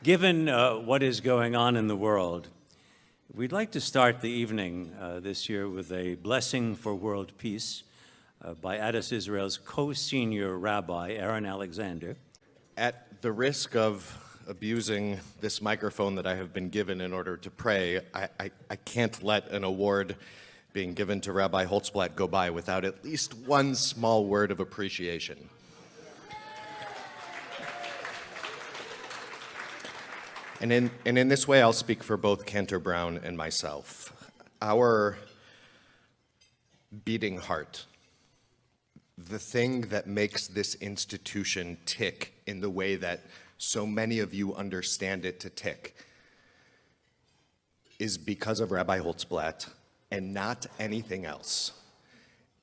Given what is going on in the world, we'd like to start the evening this year with a blessing for world peace by Adas Israel's co-senior rabbi, Aaron Alexander. At the risk of abusing this microphone that I have been given in order to pray, I can't let an award being given to Rabbi Holtzblatt go by without at least one small word of appreciation. And in this way, I'll speak for both Cantor Brown and myself. Our beating heart, the thing that makes this institution tick in the way that so many of you understand it to tick, is because of Rabbi Holtzblatt and not anything else.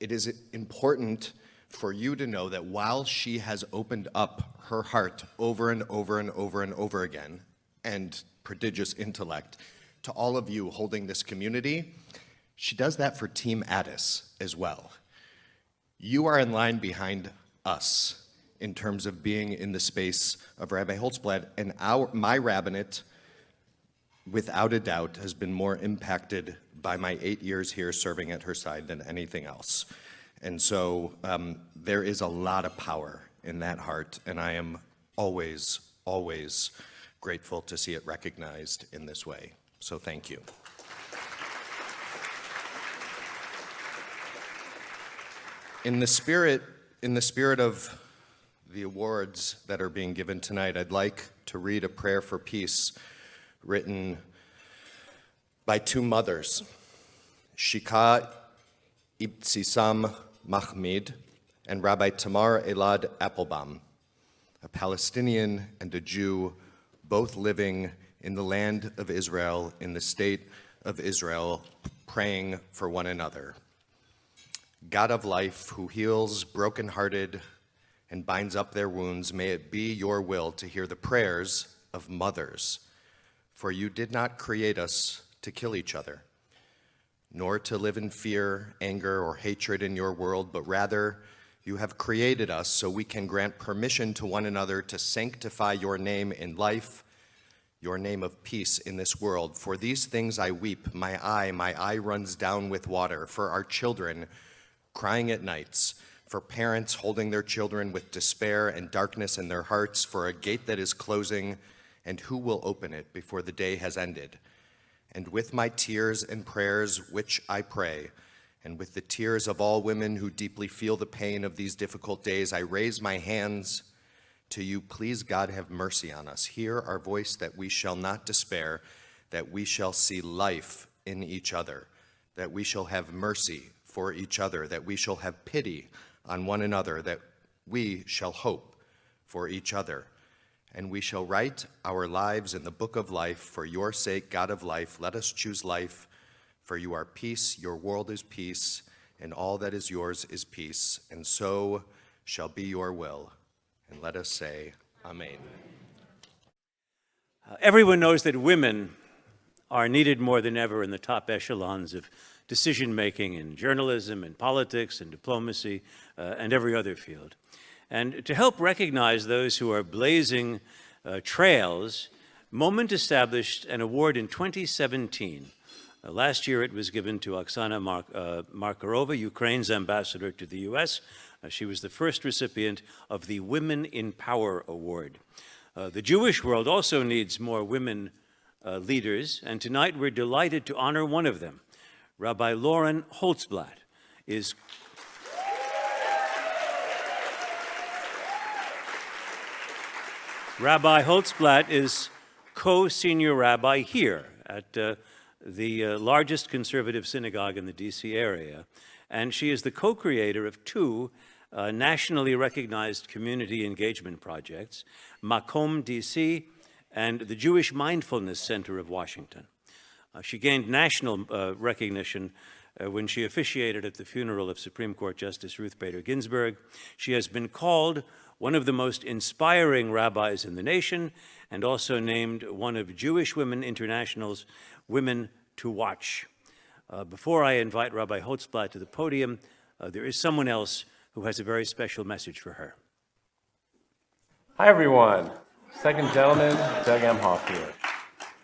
It is important for you to know that while she has opened up her heart over and over and over and over again, and prodigious intellect, to all of you holding this community, she does that for Team Addis as well. You are in line behind us in terms of being in the space of Rabbi Holtzblatt, and my rabbinate, without a doubt, has been more impacted by my 8 years here serving at her side than anything else. And so there is a lot of power in that heart, and I am always, always grateful to see it recognized in this way. So thank you. In the spirit of the awards that are being given tonight, I'd like to read a prayer for peace written by two mothers, Shika Ibtisam Mahmid and Rabbi Tamar Elad Applebaum, a Palestinian and a Jew, both living in the land of Israel, in the state of Israel, praying for one another. God of life, who heals brokenhearted and binds up their wounds, may it be your will to hear the prayers of mothers. For you did not create us to kill each other, nor to live in fear, anger, or hatred in your world, but rather you have created us so we can grant permission to one another to sanctify your name in life, your name of peace in this world. For these things I weep, my eye runs down with water, for our children crying at nights, for parents holding their children with despair and darkness in their hearts, for a gate that is closing, and who will open it before the day has ended? And with my tears and prayers which I pray, and with the tears of all women who deeply feel the pain of these difficult days, I raise my hands to you. Please, God, have mercy on us. Hear our voice, that we shall not despair, that we shall see life in each other, that we shall have mercy for each other, that we shall have pity on one another, that we shall hope for each other. And we shall write our lives in the book of life. For your sake, God of life, let us choose life. For you are peace, your world is peace, and all that is yours is peace. And so shall be your will. And let us say, Amen. Everyone knows that women are needed more than ever in the top echelons of decision-making in journalism, in politics, in diplomacy, and every other field. And to help recognize those who are blazing trails, Moment established an award in 2017. Last year, it was given to Oksana Markarova, Ukraine's ambassador to the U.S. She was the first recipient of the Women in Power Award. The Jewish world also needs more women leaders, and tonight we're delighted to honor one of them. Rabbi Lauren Holtzblatt is Rabbi Holtzblatt is co-senior rabbi here at the largest conservative synagogue in the D.C. area, and she is the co-creator of two nationally recognized community engagement projects, Makom D.C. and the Jewish Mindfulness Center of Washington. She gained national recognition when she officiated at the funeral of Supreme Court Justice Ruth Bader Ginsburg. She has been called one of the most inspiring rabbis in the nation, and also named one of Jewish Women International's Women to Watch. Before I invite Rabbi Holtzblatt to the podium, there is someone else who has a very special message for her. Hi, everyone. Second gentleman, Doug Emhoff here.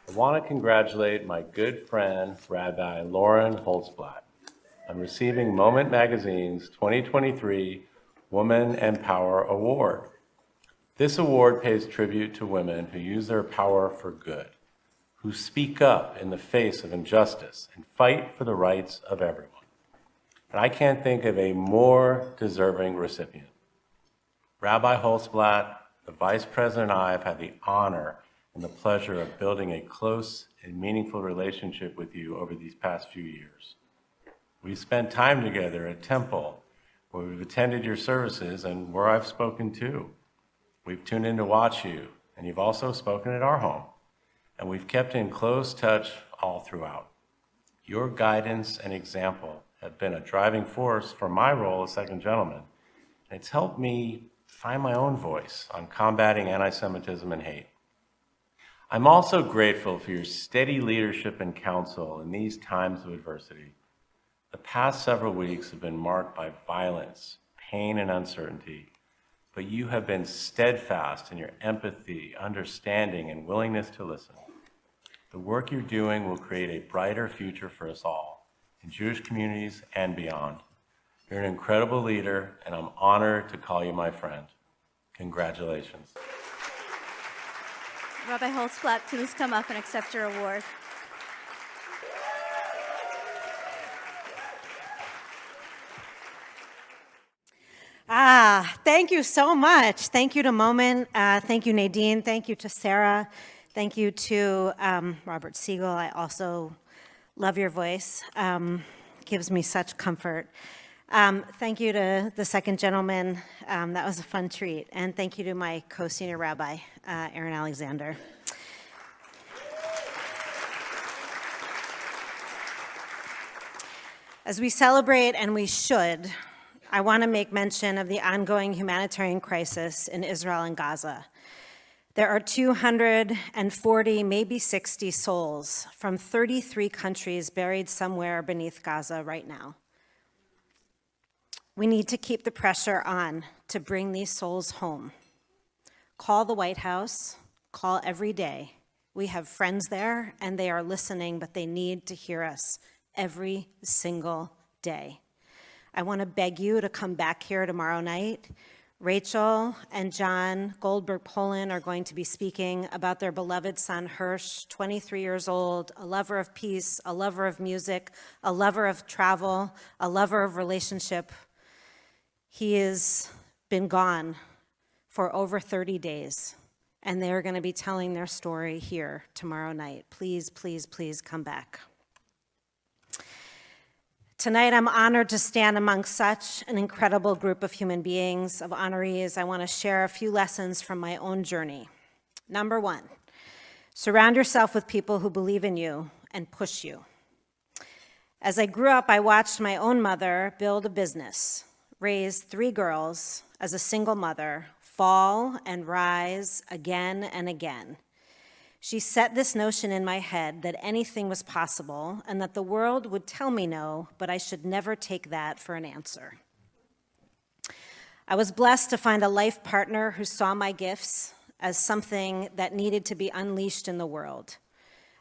I want to congratulate my good friend, Rabbi Lauren Holtzblatt, on receiving Moment Magazine's 2023 Woman and Power Award. This award pays tribute to women who use their power for good, who speak up in the face of injustice and fight for the rights of everyone. And I can't think of a more deserving recipient. Rabbi Holtzblatt, the Vice President, and I have had the honor and the pleasure of building a close and meaningful relationship with you over these past few years. We've spent time together at Temple, where we've attended your services and where I've spoken too. We've tuned in to watch you, and you've also spoken at our home. And we've kept in close touch all throughout. Your guidance and example have been a driving force for my role as second gentleman. And it's helped me find my own voice on combating anti-Semitism and hate. I'm also grateful for your steady leadership and counsel in these times of adversity. The past several weeks have been marked by violence, pain, and uncertainty, but you have been steadfast in your empathy, understanding, and willingness to listen. The work you're doing will create a brighter future for us all, in Jewish communities and beyond. You're an incredible leader, and I'm honored to call you my friend. Congratulations. Rabbi Holtzblatt, please come up and accept your award. Thank you so much. Thank you to Moment. Thank you, Nadine. Thank you to Sarah. Thank you to Robert Siegel. I also love your voice. Gives me such comfort. Thank you to the second gentleman. That was a fun treat. And thank you to my co-senior rabbi, Aaron Alexander. As we celebrate, and we should, I want to make mention of the ongoing humanitarian crisis in Israel and Gaza. There are 240, maybe 60 souls from 33 countries buried somewhere beneath Gaza right now. We need to keep the pressure on to bring these souls home. Call the White House, call every day. We have friends there, and they are listening, but they need to hear us every single day. I want to beg you to come back here tomorrow night. Rachel and John Goldberg-Polin are going to be speaking about their beloved son, Hirsch, 23 years old, a lover of peace, a lover of music, a lover of travel, a lover of relationship. He has been gone for over 30 days, and they're going to be telling their story here tomorrow night. Please, please, please come back. Tonight, I'm honored to stand among such an incredible group of human beings, of honorees. I want to share a few lessons from my own journey. Number one, surround yourself with people who believe in you and push you. As I grew up, I watched my own mother build a business, raise 3 girls as a single mother, fall and rise again and again. She set this notion in my head that anything was possible and that the world would tell me no, but I should never take that for an answer. I was blessed to find a life partner who saw my gifts as something that needed to be unleashed in the world.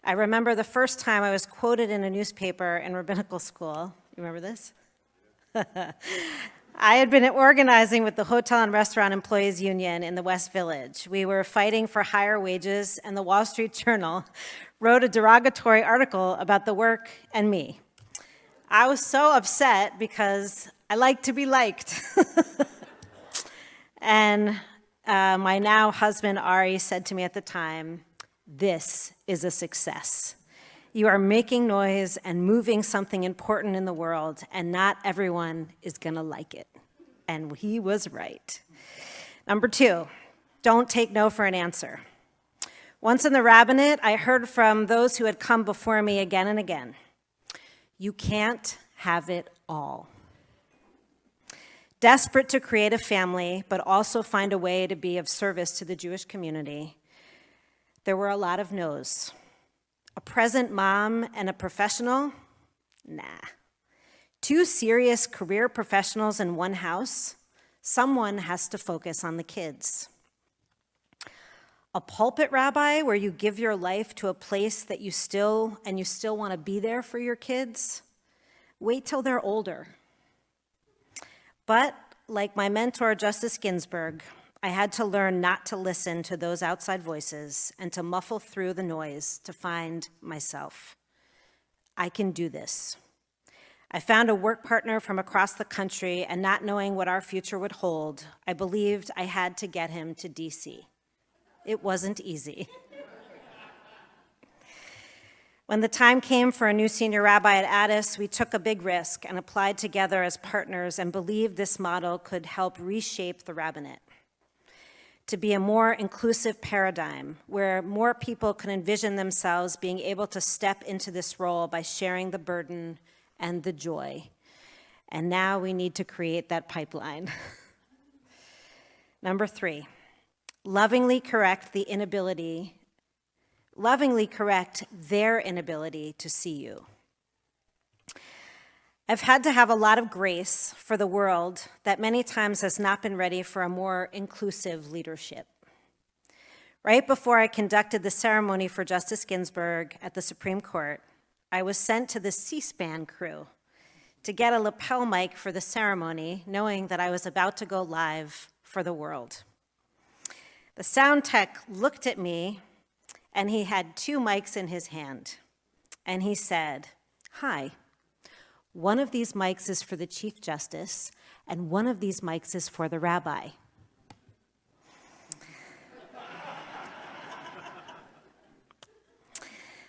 I remember the first time I was quoted in a newspaper in rabbinical school. You remember this? I had been organizing with the Hotel and Restaurant Employees Union in the West Village. We were fighting for higher wages, and the Wall Street Journal wrote a derogatory article about the work and me. I was so upset because I like to be liked. And my now husband, Ari, said to me at the time, "This is a success. You are making noise and moving something important in the world, and not everyone is going to like it." And he was right. Number 2, don't take no for an answer. Once in the rabbinate, I heard from those who had come before me again and again, you can't have it all. Desperate to create a family, but also find a way to be of service to the Jewish community, there were a lot of no's. A present mom and a professional? Nah. 2 serious career professionals in one house? Someone has to focus on the kids. A pulpit rabbi where you give your life to a place that you still want to be there for your kids? Wait till they're older. But like my mentor, Justice Ginsburg, I had to learn not to listen to those outside voices and to muffle through the noise to find myself. I can do this. I found a work partner from across the country, and not knowing what our future would hold, I believed I had to get him to DC. It wasn't easy. When the time came for a new senior rabbi at Addis, we took a big risk and applied together as partners and believed this model could help reshape the rabbinate to be a more inclusive paradigm where more people can envision themselves being able to step into this role by sharing the burden and the joy. And now we need to create that pipeline. Number 3, lovingly correct their inability to see you. I've had to have a lot of grace for the world that many times has not been ready for a more inclusive leadership. Right before I conducted the ceremony for Justice Ginsburg at the Supreme Court, I was sent to the C-SPAN crew to get a lapel mic for the ceremony, knowing that I was about to go live for the world. The sound tech looked at me, and he had 2 mics in his hand. And he said, "Hi, one of these mics is for the Chief Justice, and one of these mics is for the rabbi."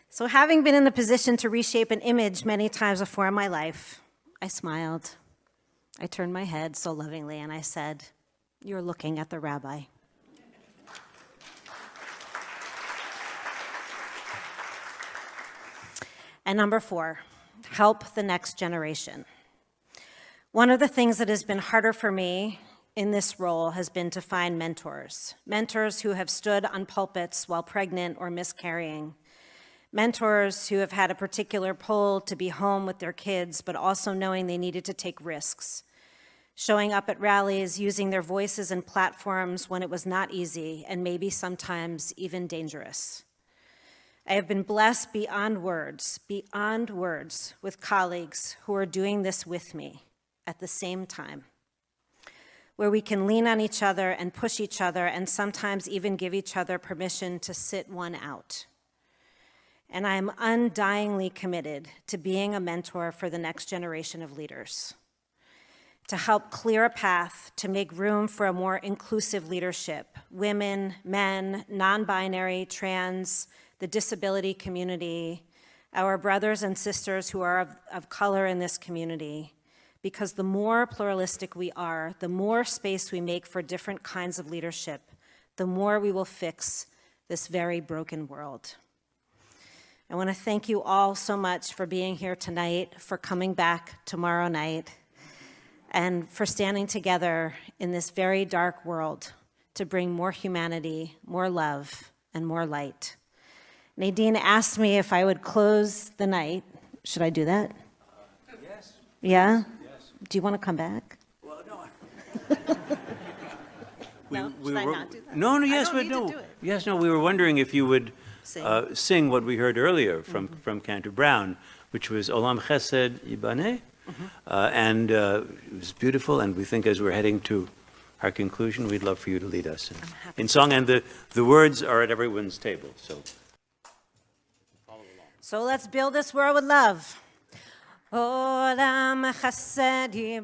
So having been in the position to reshape an image many times before in my life, I smiled. I turned my head so lovingly, and I said, "You're looking at the rabbi." And number 4, help the next generation. One of the things that has been harder for me in this role has been to find mentors who have stood on pulpits while pregnant or miscarrying, mentors who have had a particular pull to be home with their kids, but also knowing they needed to take risks, showing up at rallies, using their voices and platforms when it was not easy and maybe sometimes even dangerous. I have been blessed beyond words, with colleagues who are doing this with me at the same time, where we can lean on each other and push each other and sometimes even give each other permission to sit one out. And I am undyingly committed to being a mentor for the next generation of leaders, to help clear a path to make room for a more inclusive leadership, women, men, non-binary, trans, the disability community, our brothers and sisters who are of color in this community, because the more pluralistic we are, the more space we make for different kinds of leadership, the more we will fix this very broken world. I want to thank you all so much for being here tonight, for coming back tomorrow night, and for standing together in this very dark world to bring more humanity, more love, and more light. Nadine asked me if I would close the night. Should I do that? Yes. Yeah? Yes. Do you want to come back? Well, no. Should I not do that? No, yes, I don't but need no. to do it. Yes, no, we were wondering if you would Sing. sing what we heard earlier from Cantor Brown, which was Olam Chesed Ibaneh. And it was beautiful, and we think as we're heading to our conclusion, we'd love for you to lead us in song. And the words are at everyone's table, so follow along. So let's build this world with love. Olam chesed yibaneh,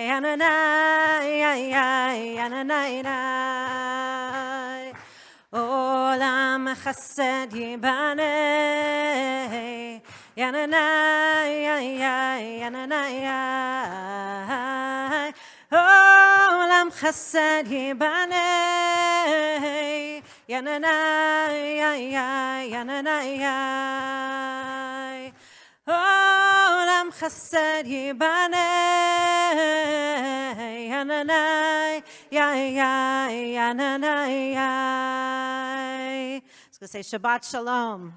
Ananai, Ananai. Olam chesed yibaneh, Ananai, Ananai. Olam chesed yibaneh, Yananai, Yananai. Olam chesed yibaneh, Yananai, Yananai. Let's go say Shabbat Shalom.